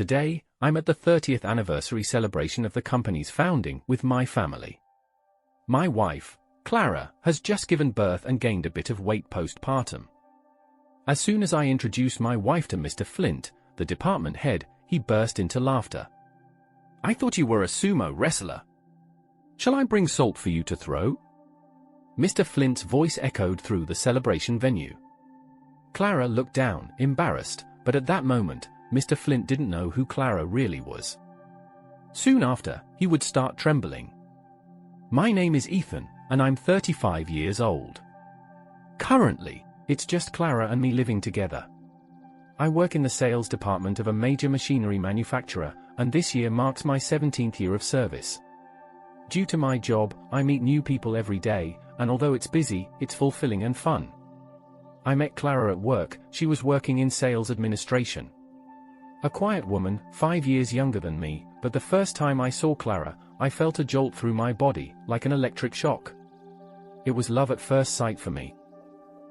Today, I'm at the 30th anniversary celebration of the company's founding with my family. My wife, Clara, has just given birth and gained a bit of weight postpartum. As soon as I introduced my wife to Mr. Flint, the department head, he burst into laughter. "I thought you were a sumo wrestler. Shall I bring salt for you to throw?" Mr. Flint's voice echoed through the celebration venue. Clara looked down, embarrassed, but at that moment, Mr. Flint didn't know who Clara really was. Soon after, he would start trembling. "My name is Ethan, and I'm 35 years old. Currently, it's just Clara and me living together. I work in the sales department of a major machinery manufacturer, and this year marks my 17th year of service. Due to my job, I meet new people every day, and although it's busy, it's fulfilling and fun. I met Clara at work. She was working in sales administration. A quiet woman, 5 years younger than me, but the first time I saw Clara, I felt a jolt through my body, like an electric shock. It was love at first sight for me.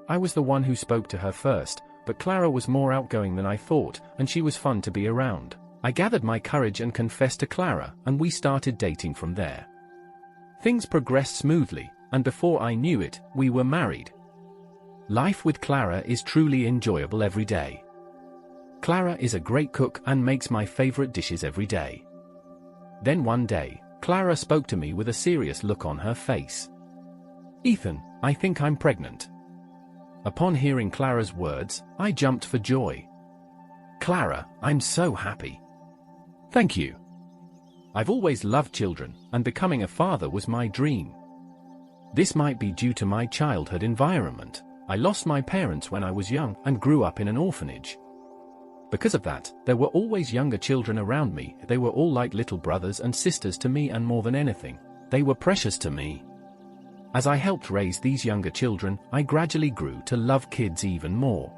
I was the one who spoke to her first, but Clara was more outgoing than I thought, and she was fun to be around. I gathered my courage and confessed to Clara, and we started dating from there. Things progressed smoothly, and before I knew it, we were married. Life with Clara is truly enjoyable every day. Clara is a great cook and makes my favorite dishes every day." Then one day, Clara spoke to me with a serious look on her face. "Ethan, I think I'm pregnant." Upon hearing Clara's words, I jumped for joy. "Clara, I'm so happy." "Thank you. I've always loved children, and becoming a father was my dream. This might be due to my childhood environment. I lost my parents when I was young and grew up in an orphanage. Because of that, there were always younger children around me. They were all like little brothers and sisters to me, and more than anything, they were precious to me. As I helped raise these younger children, I gradually grew to love kids even more.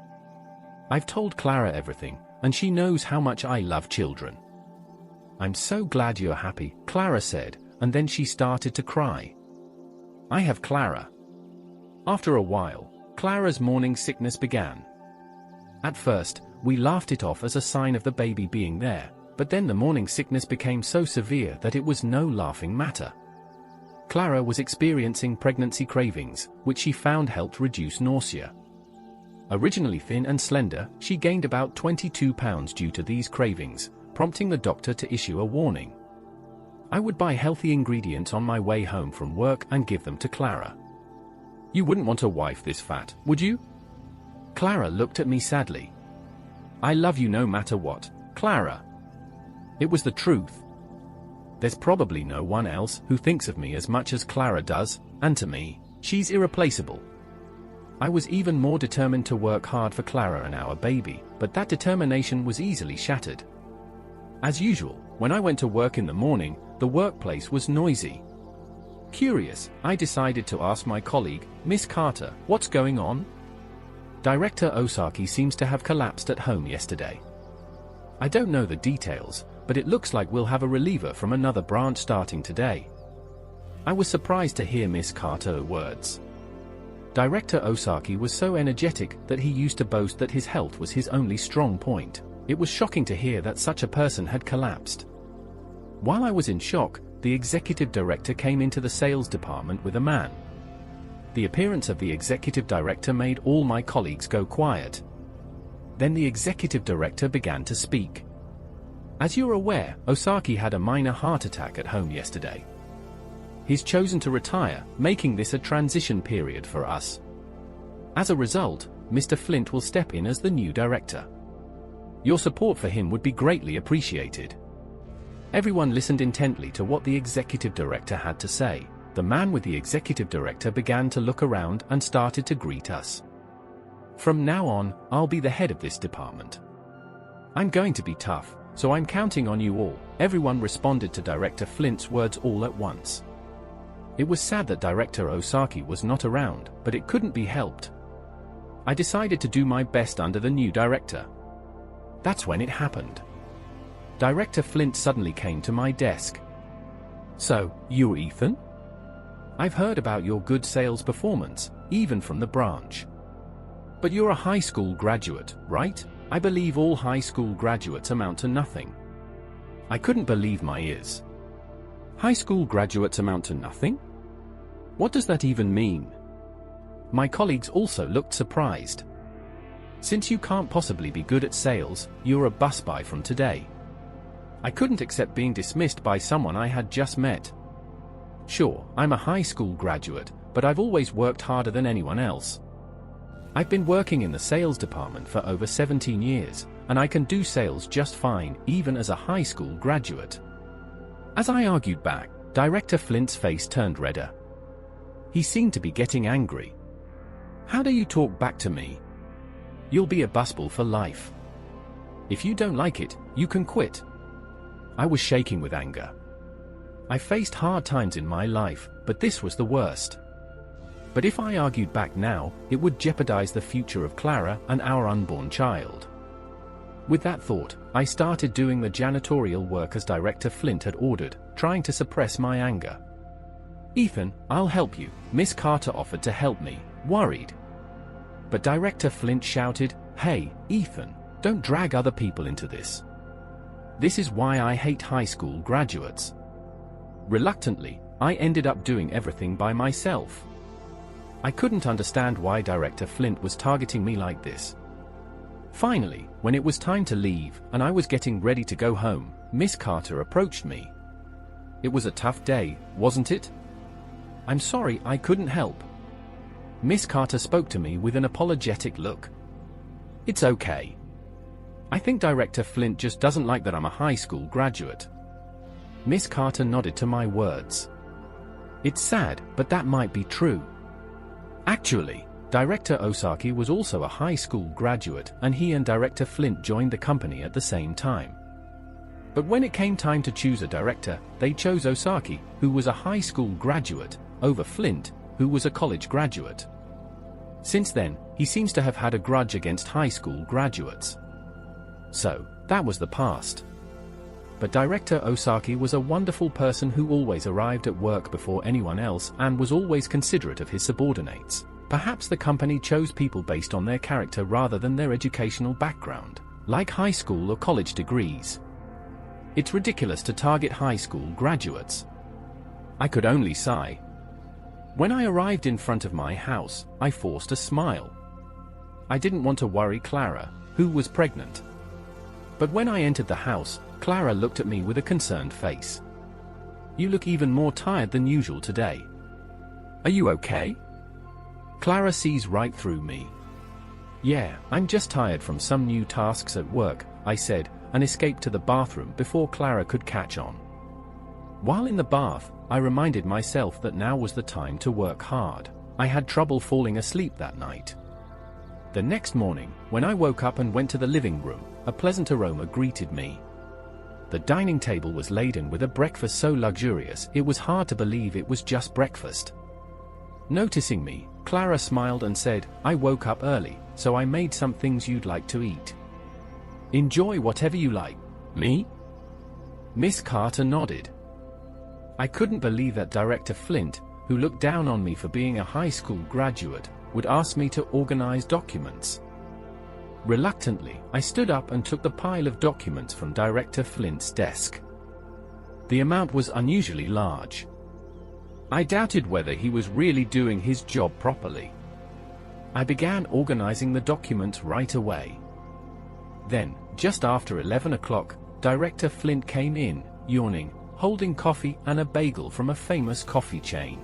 I've told Clara everything, and she knows how much I love children." "I'm so glad you're happy," Clara said, and then she started to cry. "I have Clara." After a while, Clara's morning sickness began. At first, we laughed it off as a sign of the baby being there, but then the morning sickness became so severe that it was no laughing matter. Clara was experiencing pregnancy cravings, which she found helped reduce nausea. Originally thin and slender, she gained about 22 pounds due to these cravings, prompting the doctor to issue a warning. I would buy healthy ingredients on my way home from work and give them to Clara. "You wouldn't want a wife this fat, would you?" Clara looked at me sadly. "I love you no matter what, Clara." It was the truth. There's probably no one else who thinks of me as much as Clara does, and to me, she's irreplaceable. I was even more determined to work hard for Clara and our baby, but that determination was easily shattered. As usual, when I went to work in the morning, the workplace was noisy. Curious, I decided to ask my colleague, Miss Carter, what's going on? Director Osaki seems to have collapsed at home yesterday. I don't know the details, but it looks like we'll have a reliever from another branch starting today. I was surprised to hear Miss Carter's words. Director Osaki was so energetic that he used to boast that his health was his only strong point. It was shocking to hear that such a person had collapsed. While I was in shock, the executive director came into the sales department with a man. The appearance of the executive director made all my colleagues go quiet. Then the executive director began to speak. "As you're aware, Osaki had a minor heart attack at home yesterday. He's chosen to retire, making this a transition period for us. As a result, Mr. Flint will step in as the new director. Your support for him would be greatly appreciated." Everyone listened intently to what the executive director had to say. The man with the executive director began to look around and started to greet us. "From now on, I'll be the head of this department. I'm going to be tough, so I'm counting on you all." Everyone responded to Director Flint's words all at once. It was sad that Director Osaki was not around, but it couldn't be helped. I decided to do my best under the new director. That's when it happened. Director Flint suddenly came to my desk. "So, you're Ethan? I've heard about your good sales performance, even from the branch. But you're a high school graduate, right? I believe all high school graduates amount to nothing. I couldn't believe my ears. High school graduates amount to nothing? What does that even mean? My colleagues also looked surprised. Since you can't possibly be good at sales, you're a busboy from today. I couldn't accept being dismissed by someone I had just met. Sure, I'm a high school graduate, but I've always worked harder than anyone else. I've been working in the sales department for over 17 years, and I can do sales just fine, even as a high school graduate. As I argued back, Director Flint's face turned redder. He seemed to be getting angry. How dare you talk back to me? You'll be a busboy for life. If you don't like it, you can quit. I was shaking with anger. I faced hard times in my life, but this was the worst. But if I argued back now, it would jeopardize the future of Clara and our unborn child. With that thought, I started doing the janitorial work as Director Flint had ordered, trying to suppress my anger. "Ethan, I'll help you," Miss Carter offered to help me, worried. But Director Flint shouted, "Hey, Ethan, don't drag other people into this. This is why I hate high school graduates." Reluctantly, I ended up doing everything by myself. I couldn't understand why Director Flint was targeting me like this. Finally, when it was time to leave, and I was getting ready to go home, Miss Carter approached me. "It was a tough day, wasn't it?" "I'm sorry, I couldn't help." Miss Carter spoke to me with an apologetic look. "It's okay. I think Director Flint just doesn't like that I'm a high school graduate." Miss Carter nodded to my words. "It's sad, but that might be true. Actually, Director Osaki was also a high school graduate, and he and Director Flint joined the company at the same time. But when it came time to choose a director, they chose Osaki, who was a high school graduate, over Flint, who was a college graduate. Since then, he seems to have had a grudge against high school graduates. So, that was the past. But Director Osaki was a wonderful person who always arrived at work before anyone else and was always considerate of his subordinates. Perhaps the company chose people based on their character rather than their educational background, like high school or college degrees. It's ridiculous to target high school graduates. I could only sigh. When I arrived in front of my house, I forced a smile. I didn't want to worry Clara, who was pregnant. But when I entered the house, Clara looked at me with a concerned face. "You look even more tired than usual today. Are you okay?" Clara sees right through me. "Yeah, I'm just tired from some new tasks at work," I said, and escaped to the bathroom before Clara could catch on. While in the bath, I reminded myself that now was the time to work hard. I had trouble falling asleep that night. The next morning, when I woke up and went to the living room, a pleasant aroma greeted me. The dining table was laden with a breakfast so luxurious it was hard to believe it was just breakfast. Noticing me, Clara smiled and said, "I woke up early, so I made some things you'd like to eat. Enjoy whatever you like." "Me?" Miss Carter nodded. I couldn't believe that Director Flint, who looked down on me for being a high school graduate, would ask me to organize documents. Reluctantly, I stood up and took the pile of documents from Director Flint's desk. The amount was unusually large. I doubted whether he was really doing his job properly. I began organizing the documents right away. Then, just after 11 o'clock, Director Flint came in, yawning, holding coffee and a bagel from a famous coffee chain.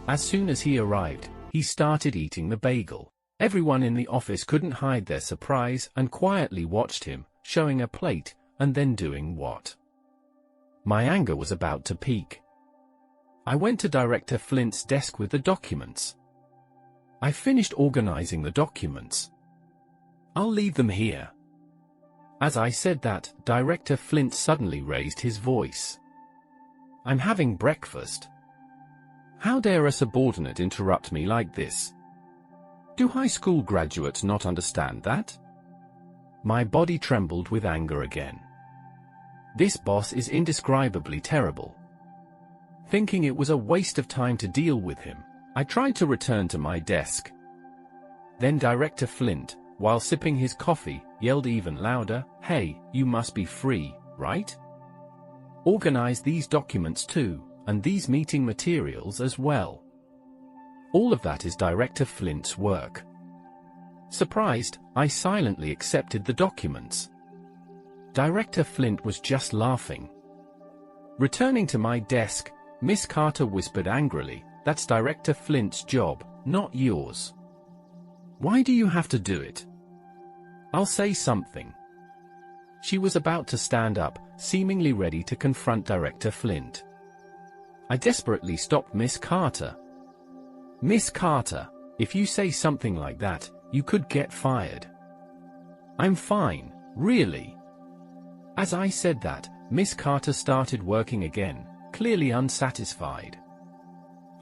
As soon as he arrived, he started eating the bagel. Everyone in the office couldn't hide their surprise and quietly watched him, showing a plate, and then doing what? My anger was about to peak. I went to Director Flint's desk with the documents. I finished organizing the documents. "I'll leave them here." As I said that, Director Flint suddenly raised his voice. "I'm having breakfast. How dare a subordinate interrupt me like this? Do high school graduates not understand that?" My body trembled with anger again. This boss is indescribably terrible. Thinking it was a waste of time to deal with him, I tried to return to my desk. Then Director Flint, while sipping his coffee, yelled even louder, "Hey, you must be free, right? Organize these documents too, and these meeting materials as well. All of that is Director Flint's work. Surprised, I silently accepted the documents. Director Flint was just laughing. Returning to my desk, Miss Carter whispered angrily, "That's Director Flint's job, not yours. Why do you have to do it? I'll say something." She was about to stand up, seemingly ready to confront Director Flint. I desperately stopped Miss Carter. "Miss Carter, if you say something like that, you could get fired." "I'm fine, really." As I said that, Miss Carter started working again, clearly unsatisfied.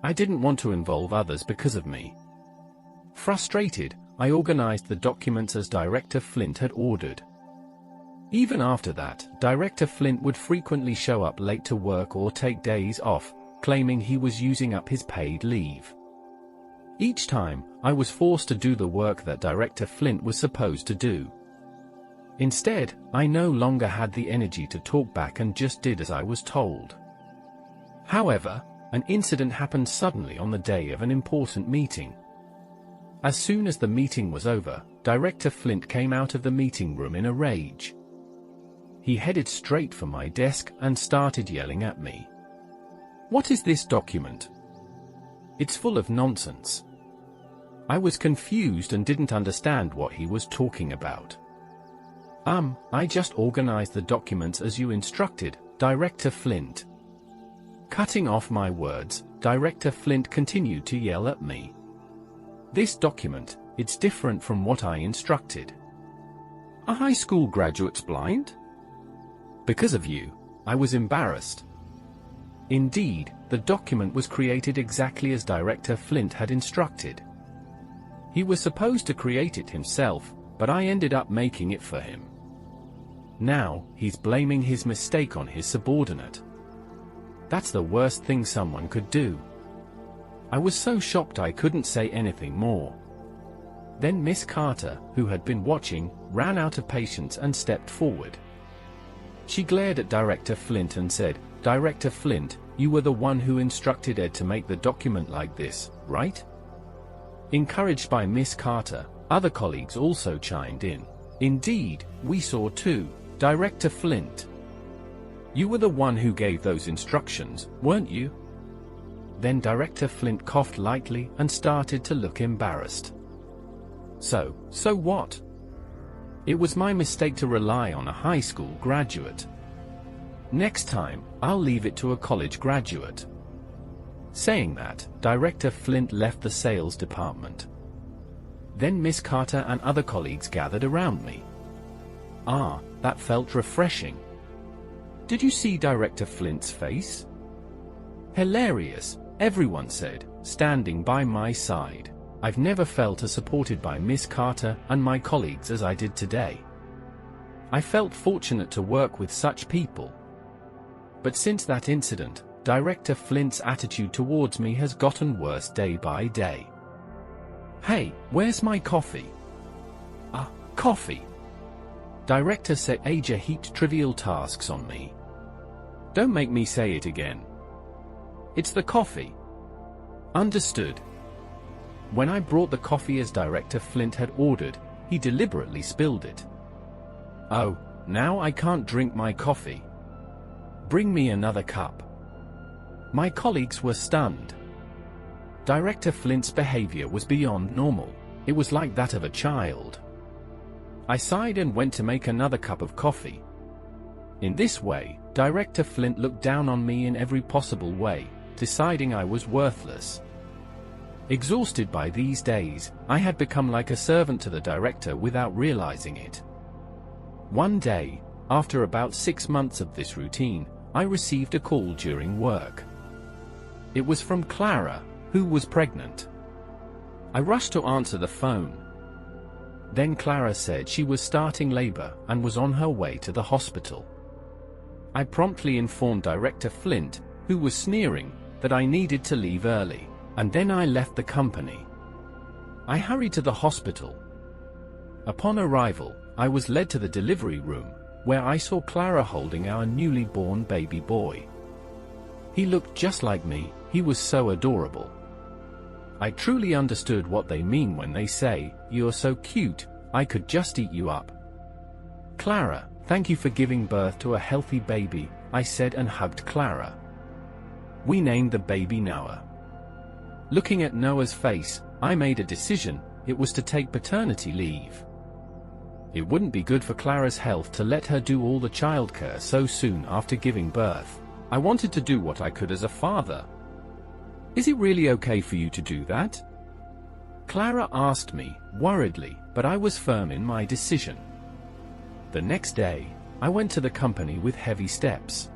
I didn't want to involve others because of me. Frustrated, I organized the documents as Director Flint had ordered. Even after that, Director Flint would frequently show up late to work or take days off, claiming he was using up his paid leave. Each time, I was forced to do the work that Director Flint was supposed to do. Instead, I no longer had the energy to talk back and just did as I was told. However, an incident happened suddenly on the day of an important meeting. As soon as the meeting was over, Director Flint came out of the meeting room in a rage. He headed straight for my desk and started yelling at me. "What is this document? It's full of nonsense." I was confused and didn't understand what he was talking about. I just organized the documents as you instructed, Director Flint." Cutting off my words, Director Flint continued to yell at me. "This document, it's different from what I instructed. Are high school graduates blind? Because of you, I was embarrassed." Indeed, the document was created exactly as Director Flint had instructed. He was supposed to create it himself, but I ended up making it for him. Now, he's blaming his mistake on his subordinate. That's the worst thing someone could do. I was so shocked I couldn't say anything more. Then Miss Carter, who had been watching, ran out of patience and stepped forward. She glared at Director Flint and said, "Director Flint, you were the one who instructed Ed to make the document like this, right?" Encouraged by Miss Carter, other colleagues also chimed in. "Indeed, we saw too, Director Flint. You were the one who gave those instructions, weren't you?" Then Director Flint coughed lightly and started to look embarrassed. So what? It was my mistake to rely on a high school graduate. Next time, I'll leave it to a college graduate. Saying that, Director Flint left the sales department. Then Miss Carter and other colleagues gathered around me. That felt refreshing. Did you see Director Flint's face? Hilarious, everyone said, standing by my side. I've never felt as supported by Miss Carter and my colleagues as I did today. I felt fortunate to work with such people. But since that incident, Director Flint's attitude towards me has gotten worse day by day. "Hey, where's my coffee?" Coffee. Director said AITA heaped trivial tasks on me. Don't make me say it again. It's the coffee. Understood. When I brought the coffee as Director Flint had ordered, he deliberately spilled it. "Oh, now I can't drink my coffee. Bring me another cup." My colleagues were stunned. Director Flint's behavior was beyond normal. It was like that of a child. I sighed and went to make another cup of coffee. In this way, Director Flint looked down on me in every possible way, deciding I was worthless. Exhausted by these days, I had become like a servant to the director without realizing it. One day, after about 6 months of this routine, I received a call during work. It was from Clara, who was pregnant. I rushed to answer the phone. Then Clara said she was starting labor and was on her way to the hospital. I promptly informed Director Flint, who was sneering, that I needed to leave early, and then I left the company. I hurried to the hospital. Upon arrival, I was led to the delivery room, where I saw Clara holding our newly born baby boy. He looked just like me, he was so adorable. I truly understood what they mean when they say, "You're so cute, I could just eat you up." "Clara, thank you for giving birth to a healthy baby," I said and hugged Clara. We named the baby Noah. Looking at Noah's face, I made a decision: it was to take paternity leave. It wouldn't be good for Clara's health to let her do all the childcare so soon after giving birth. I wanted to do what I could as a father. "Is it really okay for you to do that?" Clara asked me, worriedly, but I was firm in my decision. The next day, I went to the company with heavy steps.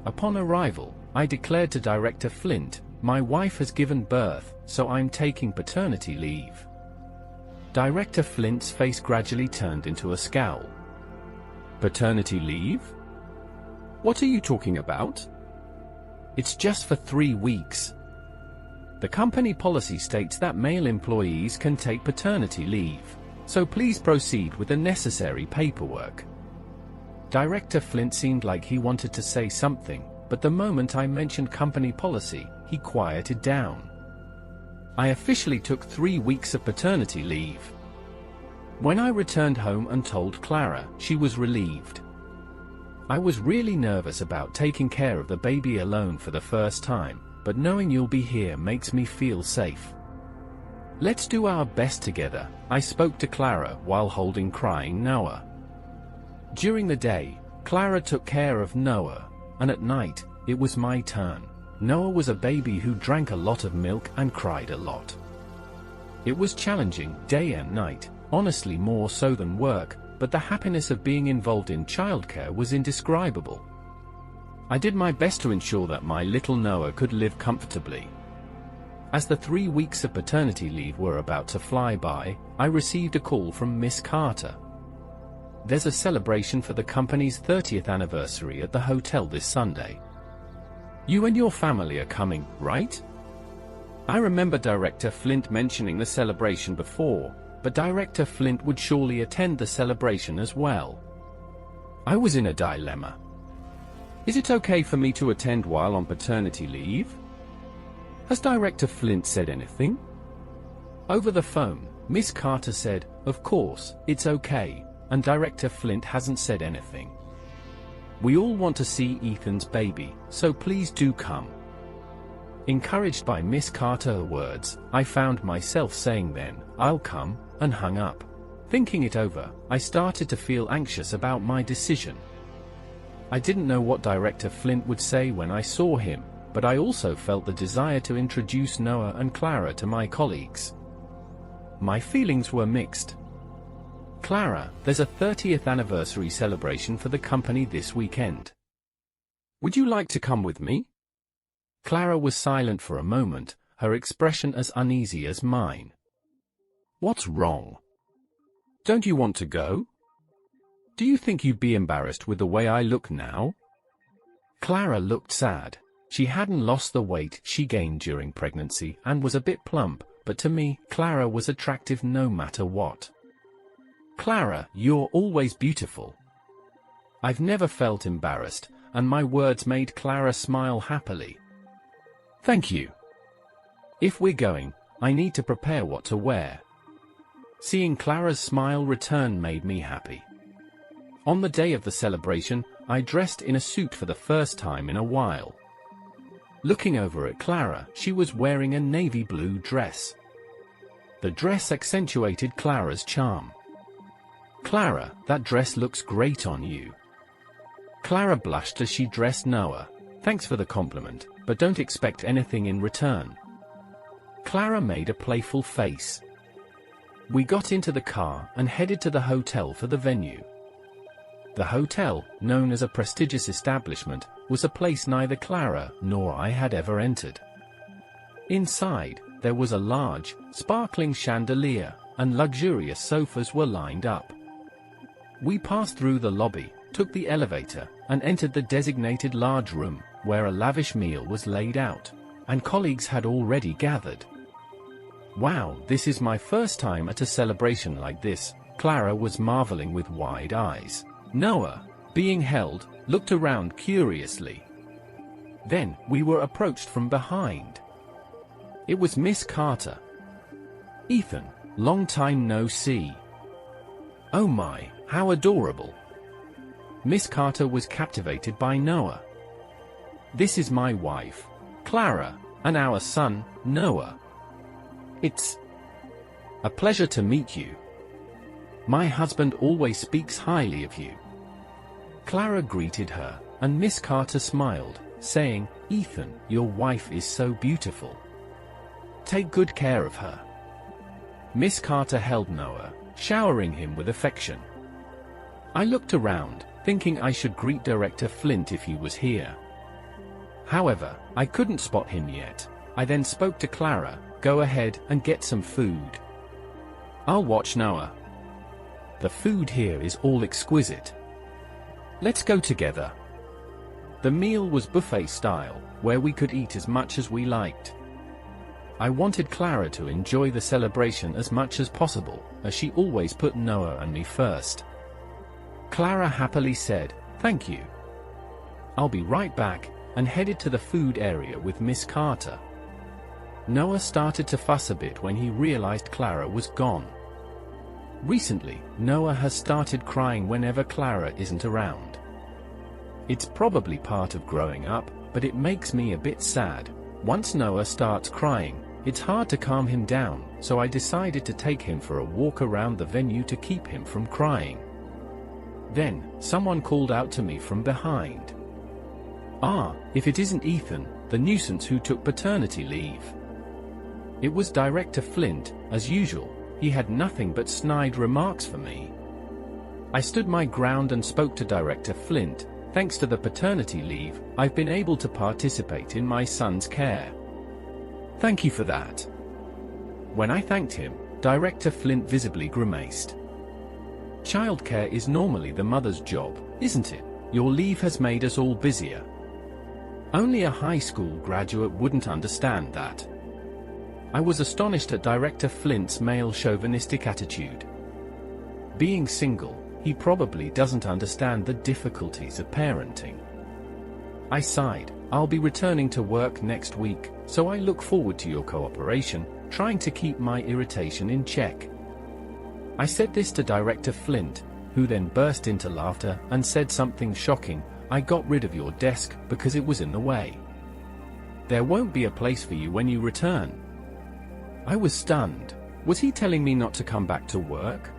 Upon arrival, I declared to Director Flint, "My wife has given birth, so I'm taking paternity leave." Director Flint's face gradually turned into a scowl. "Paternity leave? What are you talking about?" "It's just for 3 weeks. The company policy states that male employees can take paternity leave, so please proceed with the necessary paperwork." Director Flint seemed like he wanted to say something, but the moment I mentioned company policy, he quieted down. I officially took 3 weeks of paternity leave. When I returned home and told Clara, she was relieved. I was really nervous about taking care of the baby alone for the first time, but knowing you'll be here makes me feel safe. "Let's do our best together," I spoke to Clara while holding crying Noah. During the day, Clara took care of Noah, and at night, it was my turn. Noah was a baby who drank a lot of milk and cried a lot. It was challenging, day and night, honestly more so than work, but the happiness of being involved in childcare was indescribable. I did my best to ensure that my little Noah could live comfortably. As the 3 weeks of paternity leave were about to fly by, I received a call from Miss Carter. "There's a celebration for the company's 30th anniversary at the hotel this Sunday. You and your family are coming, right?" I remember Director Flint mentioning the celebration before, but Director Flint would surely attend the celebration as well. I was in a dilemma. Is it okay for me to attend while on paternity leave? Has Director Flint said anything? Over the phone, Miss Carter said, "Of course, it's okay, and Director Flint hasn't said anything. We all want to see Ethan's baby, so please do come." Encouraged by Miss Carter's words, I found myself saying then, "I'll come," and hung up. Thinking it over, I started to feel anxious about my decision. I didn't know what Director Flint would say when I saw him, but I also felt the desire to introduce Noah and Clara to my colleagues. My feelings were mixed. "Clara, there's a 30th anniversary celebration for the company this weekend. Would you like to come with me?" Clara was silent for a moment, her expression as uneasy as mine. "What's wrong? Don't you want to go? Do you think you'd be embarrassed with the way I look now?" Clara looked sad. She hadn't lost the weight she gained during pregnancy and was a bit plump, but to me, Clara was attractive no matter what. "Clara, you're always beautiful." I've never felt embarrassed, and my words made Clara smile happily. "Thank you. If we're going, I need to prepare what to wear." Seeing Clara's smile return made me happy. On the day of the celebration, I dressed in a suit for the first time in a while. Looking over at Clara, she was wearing a navy blue dress. The dress accentuated Clara's charm. "Clara, that dress looks great on you." Clara blushed as she dressed Noah. "Thanks for the compliment, but don't expect anything in return." Clara made a playful face. We got into the car and headed to the hotel for the venue. The hotel, known as a prestigious establishment, was a place neither Clara nor I had ever entered. Inside, there was a large, sparkling chandelier, and luxurious sofas were lined up. We passed through the lobby, took the elevator, and entered the designated large room, where a lavish meal was laid out, and colleagues had already gathered. "Wow, this is my first time at a celebration like this," Clara was marveling with wide eyes. Noah, being held, looked around curiously. Then, we were approached from behind. It was Miss Carter. "Ethan, long time no see." "Oh my, how adorable." Miss Carter was captivated by Noah. "This is my wife, Clara, and our son, Noah. It's a pleasure to meet you. My husband always speaks highly of you." Clara greeted her, and Miss Carter smiled, saying, "Ethan, your wife is so beautiful. Take good care of her." Miss Carter held Noah, showering him with affection. I looked around, thinking I should greet Director Flint if he was here. However, I couldn't spot him yet. I then spoke to Clara, "Go ahead and get some food. I'll watch Noah. The food here is all exquisite. Let's go together." The meal was buffet style, where we could eat as much as we liked. I wanted Clara to enjoy the celebration as much as possible, as she always put Noah and me first. Clara happily said, "Thank you. I'll be right back," and headed to the food area with Miss Carter. Noah started to fuss a bit when he realized Clara was gone. Recently, Noah has started crying whenever Clara isn't around. It's probably part of growing up, but it makes me a bit sad. Once Noah starts crying, it's hard to calm him down, so I decided to take him for a walk around the venue to keep him from crying. Then, someone called out to me from behind. "Ah, if it isn't Ethan, the nuisance who took paternity leave." It was Director Flint, as usual. He had nothing but snide remarks for me. I stood my ground and spoke to Director Flint. "Thanks to the paternity leave, I've been able to participate in my son's care. Thank you for that." When I thanked him, Director Flint visibly grimaced. "Childcare is normally the mother's job, isn't it? Your leave has made us all busier." Only a high school graduate wouldn't understand that. I was astonished at Director Flint's male chauvinistic attitude. Being single, he probably doesn't understand the difficulties of parenting. I sighed. "I'll be returning to work next week, so I look forward to your cooperation, trying to keep my irritation in check." I said this to Director Flint, who then burst into laughter and said something shocking. "I got rid of your desk because it was in the way. There won't be a place for you when you return." I was stunned. Was he telling me not to come back to work?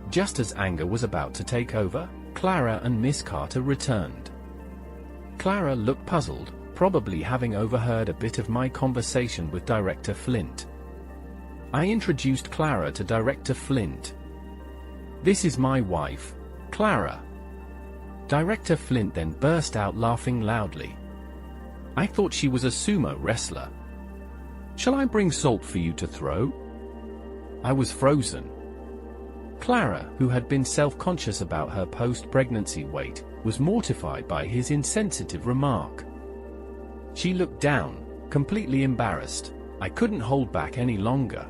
Just as anger was about to take over, Clara and Miss Carter returned. Clara looked puzzled, probably having overheard a bit of my conversation with Director Flint. I introduced Clara to Director Flint. "This is my wife, Clara." Director Flint then burst out laughing loudly. I thought she was a sumo wrestler. "Shall I bring salt for you to throw?" I was frozen. Clara, who had been self-conscious about her post-pregnancy weight, was mortified by his insensitive remark. She looked down, completely embarrassed. I couldn't hold back any longer.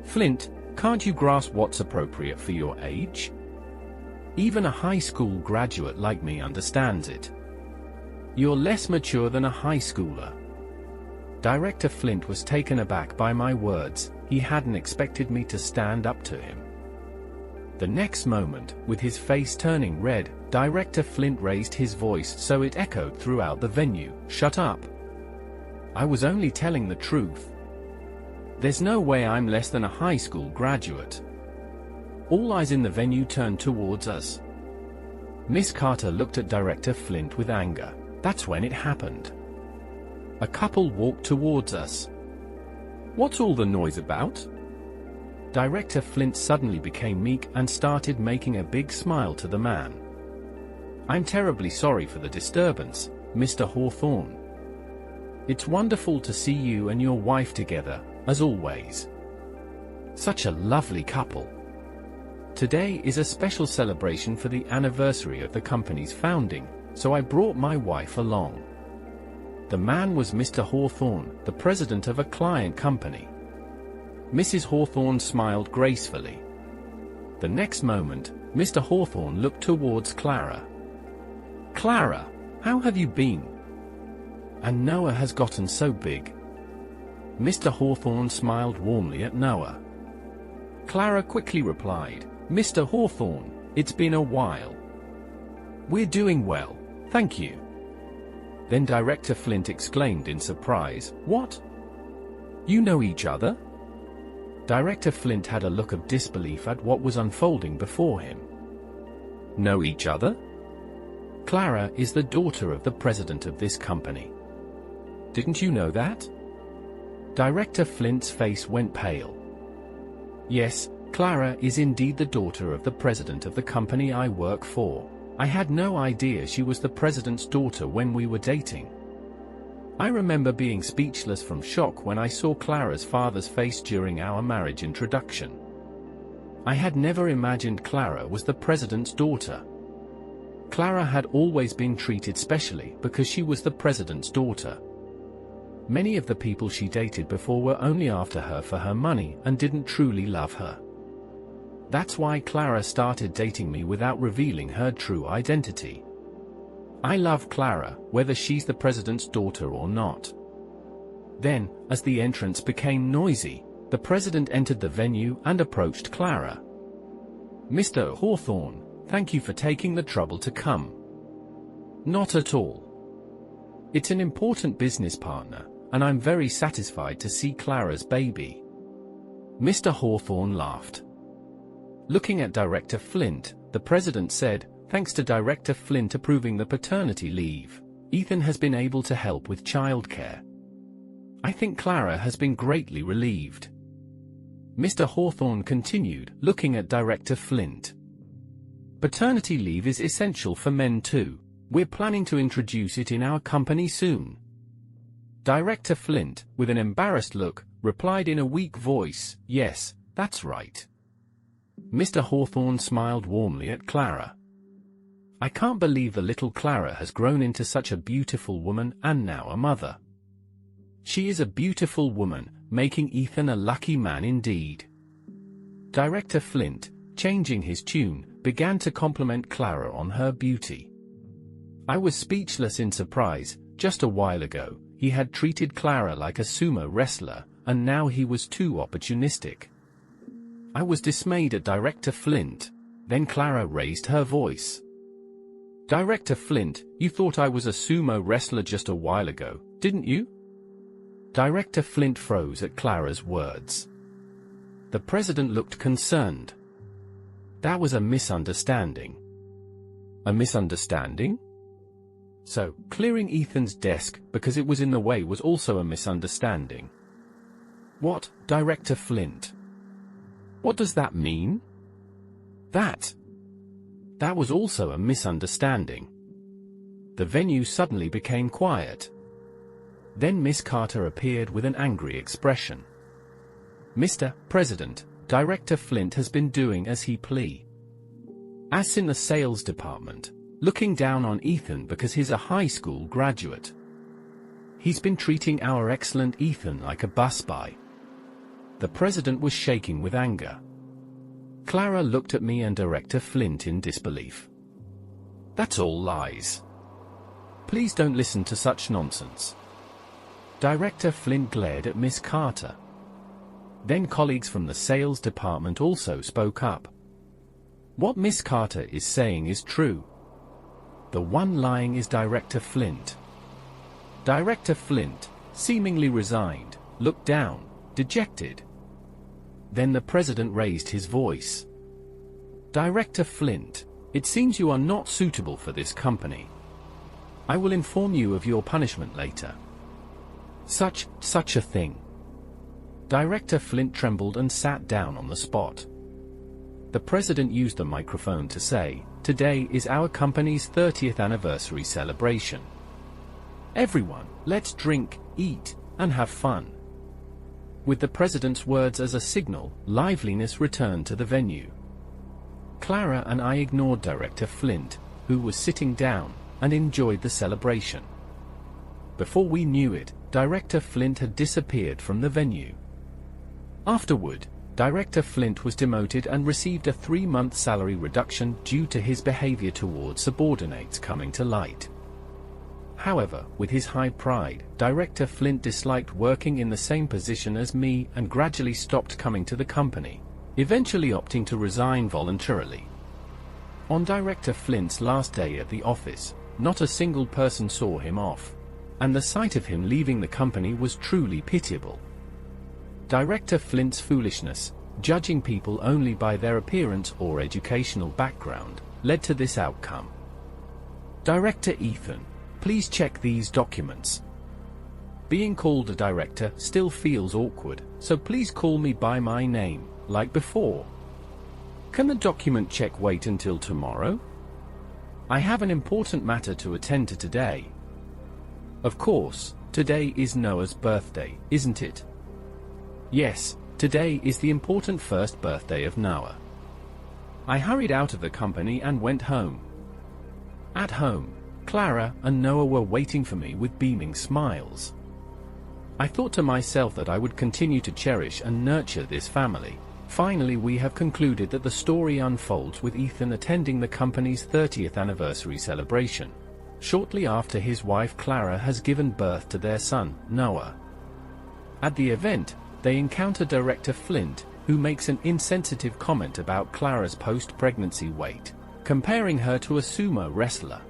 "Flint, can't you grasp what's appropriate for your age? Even a high school graduate like me understands it. You're less mature than a high schooler." Director Flint was taken aback by my words. He hadn't expected me to stand up to him. The next moment, with his face turning red, Director Flint raised his voice so it echoed throughout the venue. "Shut up. I was only telling the truth. There's no way I'm less than a high school graduate." All eyes in the venue turned towards us. Miss Carter looked at Director Flint with anger. That's when it happened. A couple walked towards us. "What's all the noise about?" Director Flint suddenly became meek and started making a big smile to the man. "I'm terribly sorry for the disturbance, Mr. Hawthorne. It's wonderful to see you and your wife together, as always. Such a lovely couple. Today is a special celebration for the anniversary of the company's founding, so I brought my wife along." The man was Mr. Hawthorne, the president of a client company. Mrs. Hawthorne smiled gracefully. The next moment, Mr. Hawthorne looked towards Clara. "Clara, how have you been? And Noah has gotten so big." Mr. Hawthorne smiled warmly at Noah. Clara quickly replied, "Mr. Hawthorne, it's been a while." "We're doing well, thank you." Then Director Flint exclaimed in surprise, "What? You know each other?" Director Flint had a look of disbelief at what was unfolding before him. "Know each other? Clara is the daughter of the president of this company. Didn't you know that?" Director Flint's face went pale. "Yes, Clara is indeed the daughter of the president of the company I work for. I had no idea she was the president's daughter when we were dating. I remember being speechless from shock when I saw Clara's father's face during our marriage introduction. I had never imagined Clara was the president's daughter. Clara had always been treated specially because she was the president's daughter. Many of the people she dated before were only after her for her money and didn't truly love her. That's why Clara started dating me without revealing her true identity. I love Clara, whether she's the president's daughter or not." Then, as the entrance became noisy, the president entered the venue and approached Clara. "Mr. Hawthorne, thank you for taking the trouble to come." "Not at all. It's an important business partner, and I'm very satisfied to see Clara's baby." Mr. Hawthorne laughed. Looking at Director Flint, the president said, "Thanks to Director Flint approving the paternity leave, Ethan has been able to help with childcare. I think Clara has been greatly relieved." Mr. Hawthorne continued, looking at Director Flint. "Paternity leave is essential for men too. We're planning to introduce it in our company soon." Director Flint, with an embarrassed look, replied in a weak voice, "Yes, that's right." Mr. Hawthorne smiled warmly at Clara. "I can't believe the little Clara has grown into such a beautiful woman and now a mother. She is a beautiful woman, making Ethan a lucky man indeed." Director Flint, changing his tune, began to compliment Clara on her beauty. "I was speechless in surprise. Just a while ago, he had treated Clara like a sumo wrestler, and now he was too opportunistic. I was dismayed at Director Flint." Then Clara raised her voice. "Director Flint, you thought I was a sumo wrestler just a while ago, didn't you?" Director Flint froze at Clara's words. The president looked concerned. "That was a misunderstanding." "A misunderstanding?" So, clearing Ethan's desk because it was in the way was also a misunderstanding. "What, Director Flint? What does that mean?" That was also a misunderstanding." The venue suddenly became quiet. Then Miss Carter appeared with an angry expression. "Mr. President, Director Flint has been doing as he please. As in the sales department, looking down on Ethan because he's a high school graduate. He's been treating our excellent Ethan like a busboy." The president was shaking with anger. Clara looked at me and Director Flint in disbelief. "That's all lies. Please don't listen to such nonsense." Director Flint glared at Miss Carter. Then colleagues from the sales department also spoke up. "What Miss Carter is saying is true. The one lying is Director Flint." Director Flint, seemingly resigned, looked down, dejected. Then the president raised his voice. "Director Flint, it seems you are not suitable for this company. I will inform you of your punishment later." Such a thing." Director Flint trembled and sat down on the spot. The president used the microphone to say, "Today is our company's 30th anniversary celebration. Everyone, let's drink, eat, and have fun." With the president's words as a signal, liveliness returned to the venue. Clara and I ignored Director Flint, who was sitting down, and enjoyed the celebration. Before we knew it, Director Flint had disappeared from the venue. Afterward, Director Flint was demoted and received a 3-month salary reduction due to his behavior towards subordinates coming to light. However, with his high pride, Director Flint disliked working in the same position as me and gradually stopped coming to the company, eventually opting to resign voluntarily. On Director Flint's last day at the office, not a single person saw him off, and the sight of him leaving the company was truly pitiable. Director Flint's foolishness, judging people only by their appearance or educational background, led to this outcome. Director Ethan, please check these documents. Being called a director still feels awkward, so please call me by my name, like before. Can the document check wait until tomorrow? I have an important matter to attend to today. Of course, today is Noah's birthday, isn't it? Yes, today is the important first birthday of Noah. I hurried out of the company and went home. At home, Clara and Noah were waiting for me with beaming smiles. I thought to myself that I would continue to cherish and nurture this family. Finally, we have concluded that the story unfolds with Ethan attending the company's 30th anniversary celebration, shortly after his wife Clara has given birth to their son, Noah. At the event, they encounter Director Flint, who makes an insensitive comment about Clara's post-pregnancy weight, comparing her to a sumo wrestler.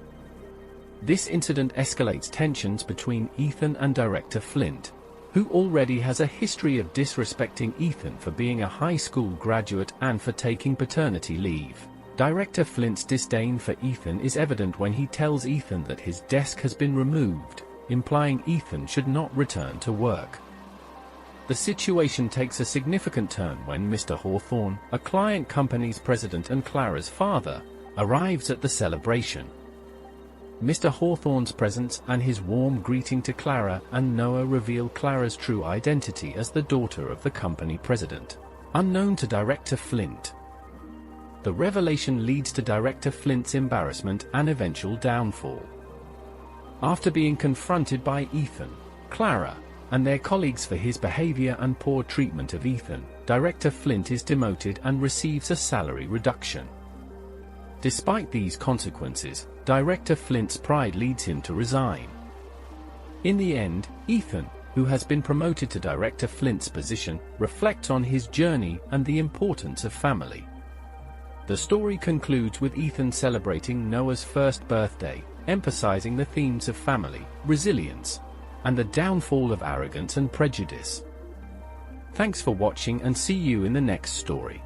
This incident escalates tensions between Ethan and Director Flint, who already has a history of disrespecting Ethan for being a high school graduate and for taking paternity leave. Director Flint's disdain for Ethan is evident when he tells Ethan that his desk has been removed, implying Ethan should not return to work. The situation takes a significant turn when Mr. Hawthorne, a client company's president and Clara's father, arrives at the celebration. Mr. Hawthorne's presence and his warm greeting to Clara and Noah reveal Clara's true identity as the daughter of the company president, unknown to Director Flint. The revelation leads to Director Flint's embarrassment and eventual downfall. After being confronted by Ethan, Clara, and their colleagues for his behavior and poor treatment of Ethan, Director Flint is demoted and receives a salary reduction. Despite these consequences, Director Flint's pride leads him to resign. In the end, Ethan, who has been promoted to Director Flint's position, reflects on his journey and the importance of family. The story concludes with Ethan celebrating Noah's first birthday, emphasizing the themes of family, resilience, and the downfall of arrogance and prejudice. Thanks for watching and see you in the next story.